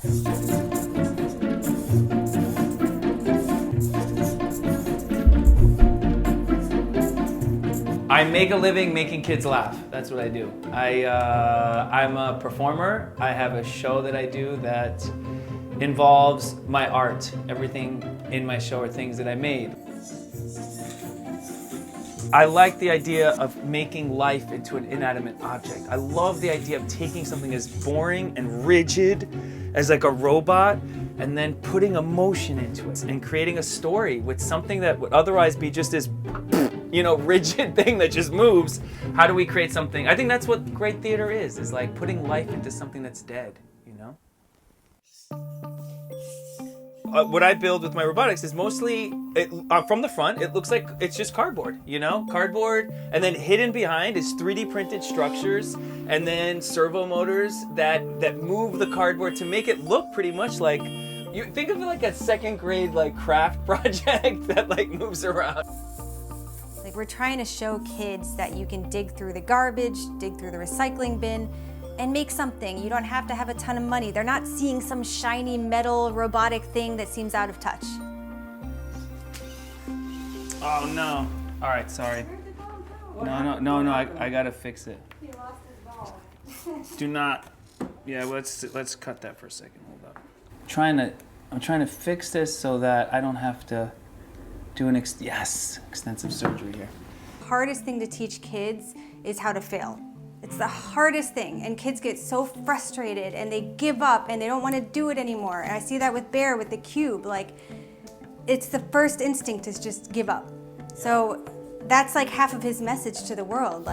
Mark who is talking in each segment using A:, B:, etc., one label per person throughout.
A: I make a living making kids laugh. That's what I do. I'm a performer. I have a show that I do that involves my art. Everything in my show are things that I made. I like the idea of making life into an inanimate object. I love the idea of taking something as boring and rigid as like a robot and then putting emotion into it and creating a story with something that would otherwise be just this, rigid thing that just moves. How do we create something? I think that's what great theater is like putting life into something that's dead, What I build with my robotics is mostly, from the front, it looks like it's just cardboard, Cardboard, and then hidden behind is 3D printed structures and then servo motors that move the cardboard to make it look pretty much like, you think of it like a second grade craft project that moves around.
B: We're trying to show kids that you can dig through the garbage, dig through the recycling bin, and make something. You don't have to have a ton of money. They're not seeing some shiny metal robotic thing that seems out of touch.
A: Oh no. All right, sorry. No, I gotta fix it.
C: He lost his ball.
A: Do not, let's cut that for a second, hold up. I'm trying to fix this so that I don't have to do extensive surgery here.
B: The hardest thing to teach kids is how to fail. It's the hardest thing, and kids get so frustrated and they give up and they don't want to do it anymore. And I see that with Bear, with the cube. It's the first instinct is just give up. So that's half of his message to the world.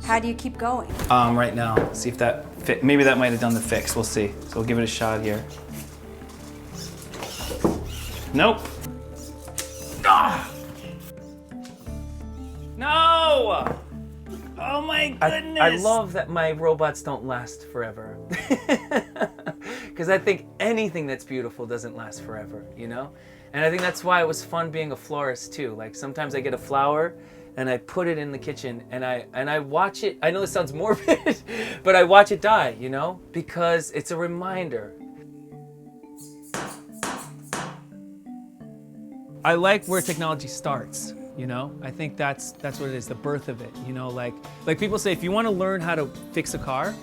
B: How do you keep going?
A: Right now, see if that fit. Maybe that might have done the fix. We'll see. So we'll give it a shot here. Nope. Ah! No! Oh my goodness! I love that my robots don't last forever. Because I think anything that's beautiful doesn't last forever, And I think that's why it was fun being a florist too. Sometimes I get a flower and I put it in the kitchen and I watch it. I know this sounds morbid, but I watch it die, Because it's a reminder. I like where technology starts. I think that's what it is, the birth of it. Like people say, if you want to learn how to fix a car,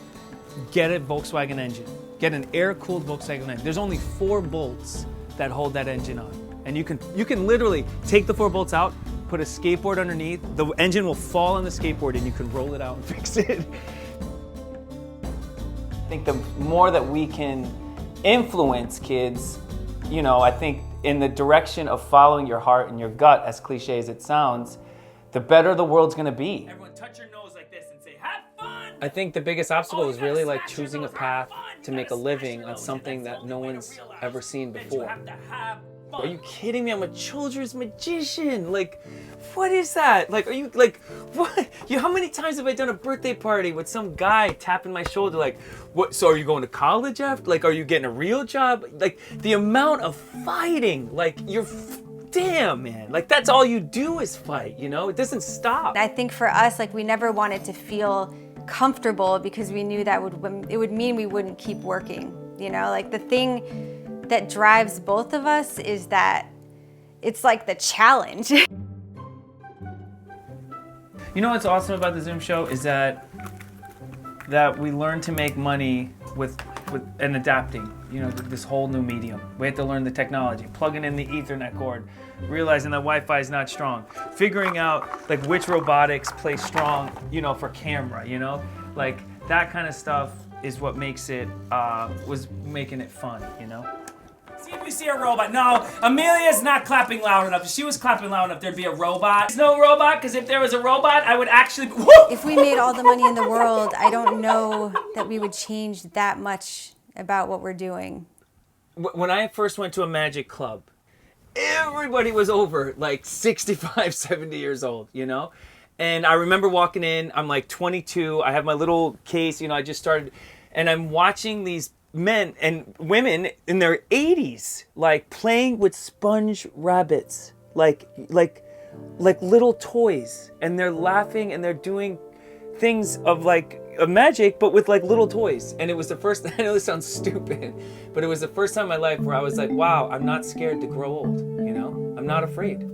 A: get a Volkswagen engine. Get an air-cooled Volkswagen engine. There's only 4 bolts that hold that engine on. And you can literally take the 4 bolts out, put a skateboard underneath, the engine will fall on the skateboard and you can roll it out and fix it. I think the more that we can influence kids, I think in the direction of following your heart and your gut, as cliche as it sounds, the better the world's gonna be. Everyone touch your nose like this and say, have fun! I think the biggest obstacle is really choosing a path to make a living on something that no one's ever seen before. Are you kidding me? I'm a children's magician. What is that? Are you what? How many times have I done a birthday party with some guy tapping my shoulder what? So are you going to college after? Are you getting a real job? The amount of fighting, damn, man. That's all you do is fight, It doesn't stop.
B: I think for us, we never wanted to feel comfortable because we knew that it would mean we wouldn't keep working, The thing that drives both of us is that it's the challenge.
A: What's awesome about the Zoom show is that we learn to make money with and adapting, this whole new medium. We have to learn the technology, plugging in the Ethernet cord, realizing that Wi-Fi is not strong, figuring out which robotics play strong, for camera, that kind of stuff is what makes it, was making it fun, See if we see a robot. No, Amelia's not clapping loud enough. If she was clapping loud enough, there'd be a robot. There's no robot, because if there was a robot, I would actually... Woo!
B: If we made all the money in the world, I don't know that we would change that much about what we're doing.
A: When I first went to a magic club, everybody was over 65, 70 years old, And I remember walking in, I'm 22, I have my little case, I just started, and I'm watching these men and women in their 80s playing with sponge rabbits like little toys, and they're laughing and they're doing things of of magic, but with like little toys. And it was the first, I know this sounds stupid, but it was the first time in my life where I was like, wow, I'm not scared to grow old, you know? I'm not afraid.